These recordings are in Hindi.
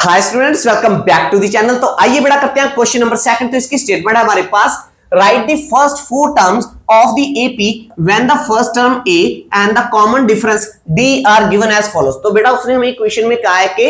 Hi students, welcome back to the channel. तो आइए बेटा करते हैं क्वेश्चन नंबर सेकंड। तो इसकी स्टेटमेंट है हमारे पास, write the first four terms of the AP when the first term A and the common difference D are given as follows. तो बेटा उसने हमें क्वेश्चन में कहा है कि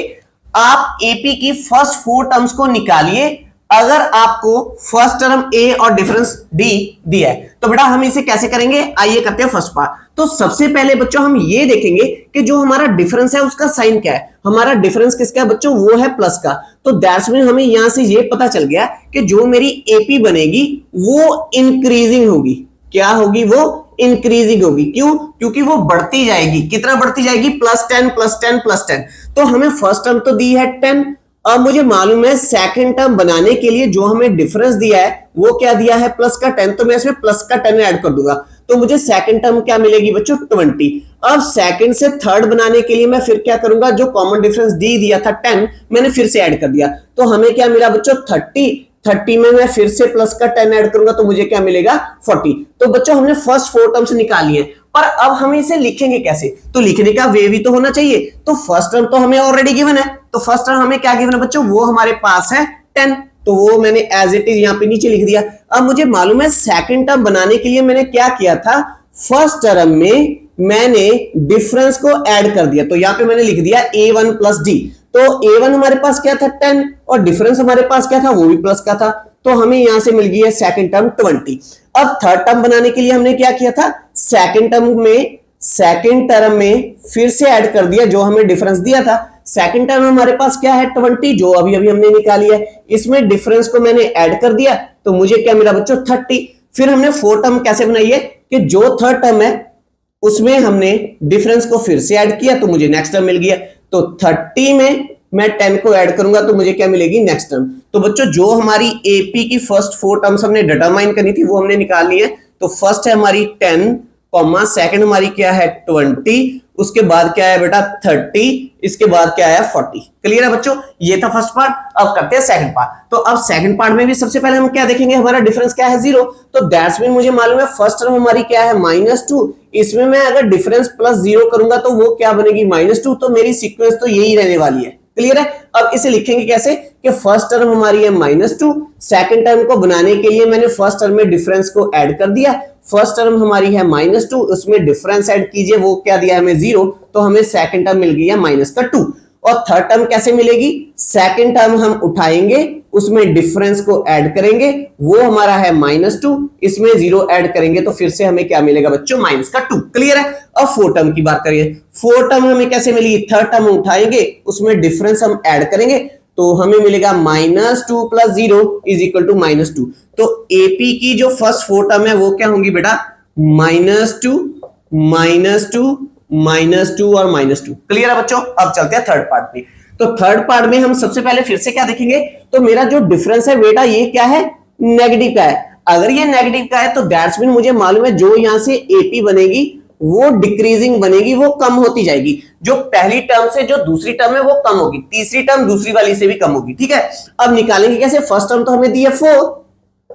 आप एपी की फर्स्ट फोर टर्म्स को निकालिए अगर आपको फर्स्ट टर्म ए और डिफरेंस डी दिया है। तो बेटा हम इसे कैसे करेंगे, आइए करते हैं फर्स्ट पार्ट। तो सबसे पहले बच्चों हम ये देखेंगे कि जो हमारा डिफरेंस है उसका साइन क्या है। हमारा डिफरेंस किसका है बच्चों, वो है प्लस का। तो दैट्स मीन हमें यहां से ये पता चल गया कि जो मेरी एपी बनेगी वो इंक्रीजिंग होगी। क्या होगी, वो इंक्रीजिंग होगी। क्यों, क्योंकि वो बढ़ती जाएगी। कितना बढ़ती जाएगी, +10 +10 +10। तो हमें फर्स्ट टर्म तो दी है 10। अब मुझे मालूम है सेकंड टर्म बनाने के लिए जो हमें डिफरेंस दिया है वो क्या दिया है, प्लस का 10। तो मैं इसमें प्लस का 10 ऐड कर दूंगा तो मुझे सेकंड टर्म क्या मिलेगी बच्चों, 20। अब सेकंड से थर्ड बनाने के लिए मैं फिर क्या करूंगा, जो कॉमन डिफरेंस डी दिया था 10 मैंने फिर से ऐड कर दिया। तो हमें क्या मिला बच्चों, 30 में मैं फिर से प्लस का 10 ऐड करूंगा तो मुझे क्या मिलेगा, 40। तो बच्चों हमने फर्स्ट फोर टर्म्स निकाली है, पर अब हम इसे लिखेंगे कैसे। तो लिखने का वे भी तो होना चाहिए। तो फर्स्ट टर्म तो हमें ऑलरेडी गिवन है। तो फर्स्ट टर्म हमें क्या गिवन है बच्चों, वो हमारे पास है 10। तो वो मैंने एज इट इज यहाँ पे नीचे लिख दिया। अब मुझे मालूम है सेकंड टर्म बनाने के लिए मैंने क्या किया था, फर्स्ट टर्म में मैंने डिफरेंस को ऐड कर दिया। तो यहाँ पे मैंने लिख दिया a1 प्लस डी। तो a1 हमारे पास क्या था 10 और डिफरेंस हमारे पास क्या था, वो भी प्लस का था। तो हमें यहां से मिल गई है सेकंड टर्म 20। अब थर्ड टर्म बनाने के लिए हमने क्या किया था, सेकंड टर्म में फिर से ऐड कर दिया जो हमें डिफरेंस दिया था। सेकंड टर्म हमारे पास क्या है 20, जो अभी अभी हमने निकाली है। इसमें डिफरेंस को मैंने ऐड कर दिया तो मुझे क्या मिला बच्चों, 30। फिर हमने फोर्थ टर्म कैसे बनाई है कि जो थर्ड टर्म है उसमें हमने डिफरेंस को फिर से ऐड किया तो मुझे नेक्स्ट टर्म मिल गया। तो 30 में मैं 10 को ऐड करूंगा तो मुझे क्या मिलेगी, नेक्स्ट टर्म। तो बच्चों जो हमारी एपी की फर्स्ट फोर टर्म्स हमने डिटरमाइन करनी थी वो हमने निकाल ली है। तो फर्स्ट है हमारी 10, सेकंड हमारी क्या है 20, उसके बाद क्या है बेटा 30, इसके बाद क्या है 40। क्लियर है बच्चों, ये था फर्स्ट पार्ट। अब करते हैं सेकंड पार्ट। तो अब सेकंड पार्ट में भी सबसे पहले हम क्या देखेंगे, हमारा डिफरेंस क्या है 0। तो दैट्स मीन मुझे मालूम है फर्स्ट टर्म हमारी क्या है -2। इसमें मैं अगर डिफरेंस +0 करूंगा तो वो क्या बनेगी, -2। तो मेरी सीक्वेंस तो यही रहने वाली है। क्लियर है। अब इसे लिखेंगे कैसे कि फर्स्ट टर्म हमारी है -2, सेकंड टर्म को बनाने के लिए मैंने फर्स्ट टर्म में डिफरेंस को ऐड कर दिया। फर्स्ट टर्म हमारी है -2, उसमें डिफरेंस ऐड कीजिए, वो क्या दिया हमें 0। तो हमें सेकंड टर्म मिल गई है -2। और थर्ड टर्म कैसे मिलेगी, सेकंड टर्म हम उठाएंगे, उसमें डिफरेंस को ऐड करेंगे, वो हमारा है -2, इसमें 0 ऐड करेंगे तो फिर से हमें क्या मिलेगा बच्चों, -2। क्लियर है। अब फोर्थ टर्म की बात करिए। फोर्थ टर्म हमें कैसे मिलेगी, थर्ड टर्म उठाएंगे, उसमें डिफरेंस हम ऐड करेंगे तो हमें मिलेगा -2 + 0 = -2। तो एपी की जो फर्स्ट फोर टर्म है वो क्या होंगी बेटा, -2 -2 और -2। क्लियर है बच्चों। अब चलते हैं थर्ड पार्ट में। तो थर्ड पार्ट में हम सबसे पहले फिर से क्या देखेंगे, तो मेरा जो डिफरेंस है बेटा ये क्या है, नेगेटिव का है। अगर ये नेगेटिव का है तो दैट्स मीन मुझे मालूम है जो यहां से एपी बनेगी वो डिक्रीजिंग बनेगी, वो कम होती जाएगी। जो पहली टर्म से जो दूसरी टर्म है वो कम होगी, तीसरी टर्म दूसरी वाली से भी कम होगी। ठीक है। अब निकालेंगे कैसे, फर्स्ट टर्म तो हमें दी है 4।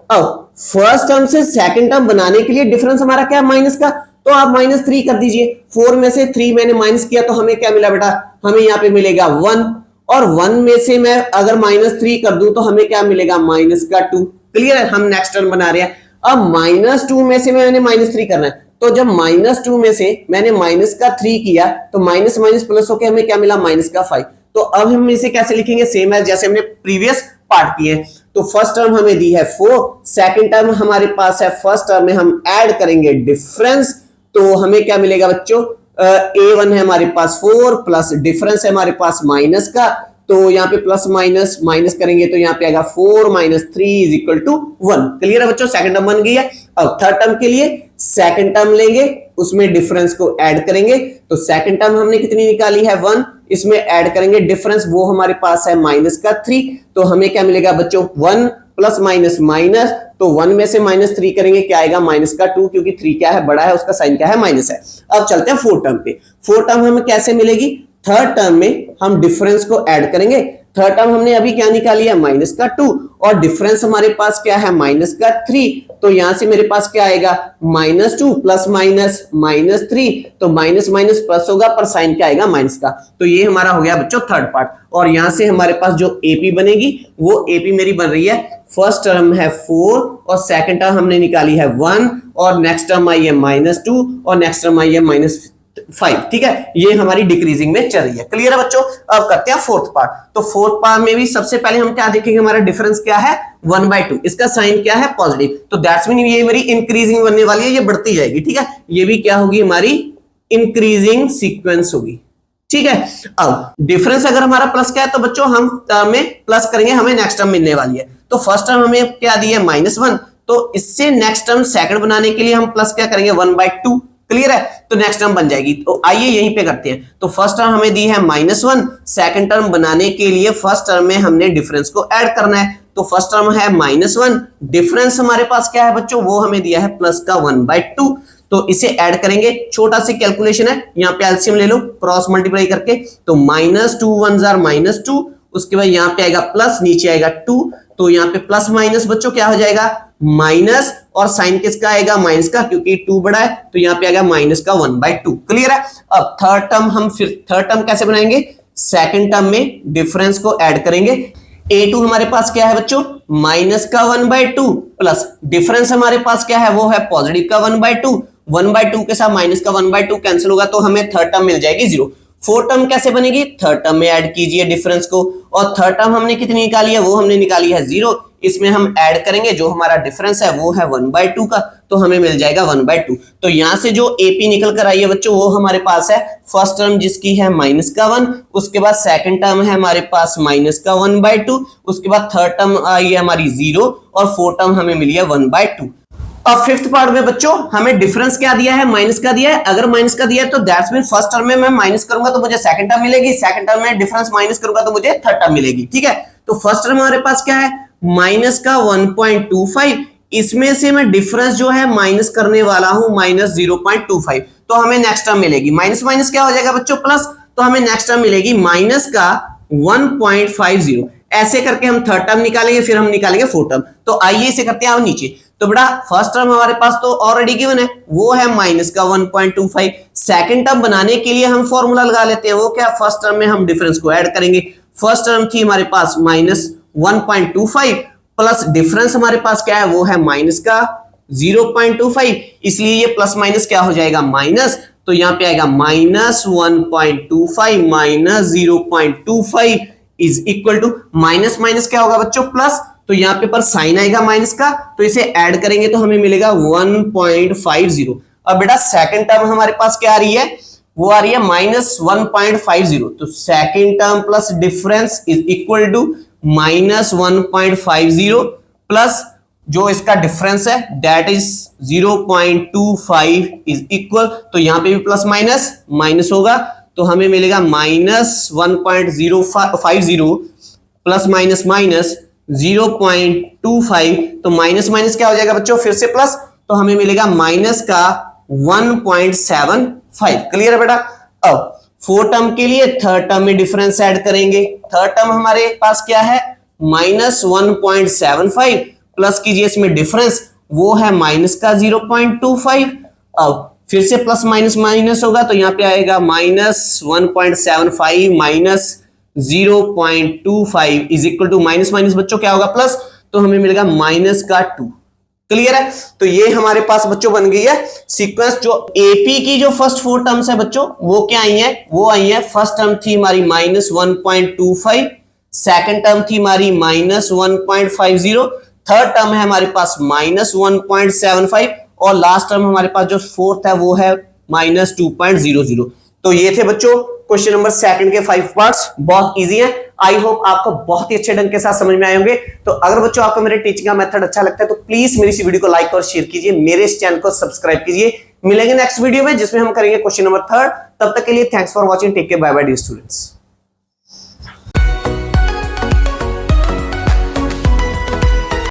अब फर्स्ट टर्म से सेकंड टर्म बनाने के लिए डिफरेंस हमारा क्या है, माइनस का। तो आप -3 कर दीजिए। 4 में से 3 मैंने माइनस किया तो हमें क्या मिला बेटा, हमें यहाँ पे मिलेगा 1। और 1 में से मैं अगर -3 कर दूं तो हमें क्या मिलेगा, -2। क्लियर है। हम नेक्स्ट टर्म बना रहे हैं। अब -2 में से मैंने -3 करना है। तो जब -2 में से मैंने -3 किया तो माइनस माइनस प्लस होकर हमें क्या मिला, -5। तो अब हम इसे कैसे लिखेंगे, सेम एज जैसे हमने प्रीवियस पार्ट किए। तो फर्स्ट टर्म हमें दी है 4, सेकंड टर्म हमारे पास है, फर्स्ट टर्म में हम ऐड करेंगे डिफरेंस तो हमें क्या मिलेगा बच्चों, a1 है हमारे पास 4 प्लस डिफरेंस है हमारे पास माइनस का। तो यहाँ पे प्लस माइनस माइनस करेंगे तो यहाँ पे आएगा 4 - 3 = 1। क्लियर है बच्चों, सेकंड टर्म बन गई है। अब थर्ड टर्म के लिए सेकंड टर्म लेंगे, उसमें डिफरेंस को ऐड करेंगे। तो सेकंड टर्म हमने कितनी निकाली है, 1, इसमें ऐड करेंगे डिफरेंस, वो हमारे पास है -3। तो हमें क्या मिलेगा बच्चों, 1 प्लस माइनस माइनस। तो 1 में से -3 करेंगे क्या आएगा, -2, क्योंकि 3 क्या है, बड़ा है, उसका साइन क्या है, माइनस है। अब चलते हैं फोर्थ टर्म पे। फोर्थ टर्म हमें कैसे मिलेगी, थर्ड टर्म में हम डिफरेंस को ऐड करेंगे, थर्ड टर्म हमने अभी क्या निकाली है, माइनस का 2, और डिफरेंस हमारे पास क्या है, माइनस का 3, तो यहां से मेरे पास क्या आएगा, -2 प्लस माइनस -3, तो माइनस माइनस प्लस होगा, पर साइन क्या आएगा, माइनस का। तो ये हमारा हो गया बच्चों थर्ड पार्ट, और यहां से हमारे पास जो एपी बनेगी वो एपी मेरी बन रही है, फर्स्ट टर्म है 4 और सेकंड टर्म हमने निकाली है 1, और नेक्स्ट टर्म आई है -2 और नेक्स्ट टर्म आई है -5, ठीक है, ये हमारी डिक्रीजिंग में चल रही है। क्लियर है बच्चों। अब करते हैं फोर्थ पार्ट। तो फोर्थ पार्ट में भी सबसे पहले हम क्या देखेंगे, हमारा डिफरेंस क्या है, 1/2, इसका साइन क्या है, पॉजिटिव, तो दैट्स मीन ये मेरी इंक्रीजिंग बनने वाली है, ये बढ़ती जाएगी, ठीक है, ये भी क्या होगी, हमारी इंक्रीजिंग सीक्वेंस होगी, ठीक है। अब डिफरेंस अगर हमारा प्लस का है तो बच्चों हम टर्म में प्लस करेंगे, हमें नेक्स्ट टर्म मिलने वाली है। तो फर्स्ट टर्म हमें क्या दी है, -1, तो इससे नेक्स्ट टर्म सेकंड बनाने के लिए हम प्लस क्या करेंगे, 1/2। क्लियर है, तो नेक्स्ट टर्म बन जाएगी। तो आइए यहीं पे करते हैं। तो फर्स्ट टर्म हमें दी है -1, सेकंड टर्म बनाने के लिए फर्स्ट टर्म में हमने डिफरेंस को ऐड करना है। तो फर्स्ट टर्म है -1, डिफरेंस हमारे पास क्या है बच्चों, वो हमें दिया है प्लस का 1/2, तो इसे ऐड करेंगे, छोटा सी कैलकुलेशन है, यहाँ पे एलसीएम ले लो क्रॉस मल्टीप्लाई करके, तो -2 1 जार -2, उसके बाद यहाँ पे आएगा प्लस, नीचे आएगा 2, तो यहाँ पे प्लस माइनस बच्चों क्या हो जाएगा, माइनस, और साइन किसका आएगा, माइनस का, क्योंकि 2 बड़ा है, तो यहाँ पे आएगा माइनस का 1/2। क्लियर है। अब थर्ड टर्म हम फिर थर्ड टर्म कैसे बनाएंगे, सेकंड टर्म में डिफरेंस को ऐड करेंगे। a2 हमारे पास क्या है बच्चों, माइनस का 1/2 प्लस डिफरेंस हमारे पास क्या है, वो है पॉजिटिव का 1/2, 1/2 के साथ माइनस का 1/2 कैंसिल होगा, तो हमें थर्ड टर्म मिल जाएगी 0। फोर्थ टर्म कैसे बनेगी, थर्ड टर्म में ऐड कीजिए डिफरेंस को, और थर्ड टर्म हमने कितनी निकाली है, वो हमने निकाली है 0, इसमें हम ऐड करेंगे, जो हमारा डिफरेंस है वो है 1/2 का, तो हमें मिल जाएगा 1/2। तो यहां से जो एपी निकल कर आई है बच्चों, वो हमारे पास है फर्स्ट टर्म जिसकी है -1, उसके बाद सेकंड टर्म है हमारे पास -1/2, उसके बाद थर्ड टर्म आई है हमारी 0, और फोर्थ टर्म हमें मिली है 1/2। अब फिफ्थ पार्ट में बच्चों हमें डिफरेंस क्या दिया है, माइनस का दिया है। अगर माइनस का दिया है तो दैट्स मीन फर्स्ट टर्म में मैं माइनस करूंगा तो मुझे सेकंड टर्म मिलेगी, सेकंड टर्म में डिफरेंस माइनस करूंगा तो मुझे थर्ड टर्म मिलेगी, ठीक है। तो फर्स्ट टर्म हमारे पास क्या है, माइनस का 1.25, इसमें से मैं डिफरेंस जो है माइनस करने वाला हूं -0.25, तो हमें नेक्स्ट टर्म मिलेगी, माइनस माइनस क्या हो जाएगा बच्चों, प्लस, तो हमें नेक्स्ट टर्म मिलेगी माइनस का 1.50। ऐसे करके हम थर्ड टर्म निकालेंगे, फिर हम निकालेंगे फोर्थ टर्म। तो आइए इसे करते हैं नीचे। तो बेटा फर्स्ट टर्म हमारे पास तो ऑलरेडी गिवन है, वो है माइनस का 1.25। सेकंड टर्म बनाने के लिए हम फॉर्मूला लगा लेते हैं, वो क्या, फर्स्ट टर्म में हम डिफरेंस को ऐड करेंगे। फर्स्ट टर्म थी हमारे पास -1.25 प्लस डिफरेंस हमारे पास क्या है, वो है माइनस का 0.25, इसलिए ये प्लस माइनस क्या हो जाएगा, माइनस, तो यहां पे आएगा -1.25 minus 0.25 is equal to, minus minus क्या होगा बच्चों, प्लस, तो यहाँ पे पर साइन आएगा माइनस का, तो इसे ऐड करेंगे तो हमें मिलेगा 1.50। अब बेटा सेकंड टर्म हमारे पास क्या आ रही है, वो आ रही है -1.50, तो second term plus difference is equal to -1.50 plus जो इसका डिफरेंस है दैट इज 0.25 इज इक्वल, तो यहां पे भी प्लस माइनस माइनस होगा, तो हमें मिलेगा -1.050 प्लस माइनस माइनस 0.25, तो माइनस माइनस क्या हो जाएगा बच्चों, फिर से प्लस, तो हमें मिलेगा माइनस का 1.75। क्लियर है बेटा। अब फोर्थ टर्म के लिए थर्ड टर्म में डिफरेंस ऐड करेंगे। थर्ड टर्म हमारे पास क्या है, -1.75 प्लस कीजिए इसमें डिफरेंस, वो है माइनस का 0.25। अब फिर से प्लस माइनस माइनस होगा, तो यहां पे आएगा -1.75 minus 0.25 is equal to minus minus बच्चों क्या होगा, प्लस, तो हमें मिलेगा माइनस का 2। क्लियर है। तो ये हमारे पास बच्चों बन गई है सीक्वेंस। जो एपी की जो फर्स्ट 4 टर्म्स है बच्चों, वो क्या आई है, वो आई है, फर्स्ट टर्म थी हमारी -1.25, सेकंड टर्म थी हमारी -1.50, थर्ड टर्म है हमारे पास -1.75, और लास्ट टर्म हमारे पास जो फोर्थ है वो है -2.00। तो ये थे बच्चों क्वेश्चन नंबर सेकंड के 5 पार्ट्स, बहुत इजी है। आई होप आपको बहुत ही अच्छे ढंग के साथ समझ में आए होंगे। तो अगर बच्चों आपको मेरे टीचिंग का मेथड अच्छा लगता है तो प्लीज मेरी इस वीडियो को लाइक और शेयर कीजिए, मेरे इस चैनल को सब्सक्राइब कीजिए। मिलेंगे नेक्स्ट वीडियो में जिसमें हम करेंगे क्वेश्चन नंबर 3। तब तक के लिए thanks for watching, take care, bye bye dear students.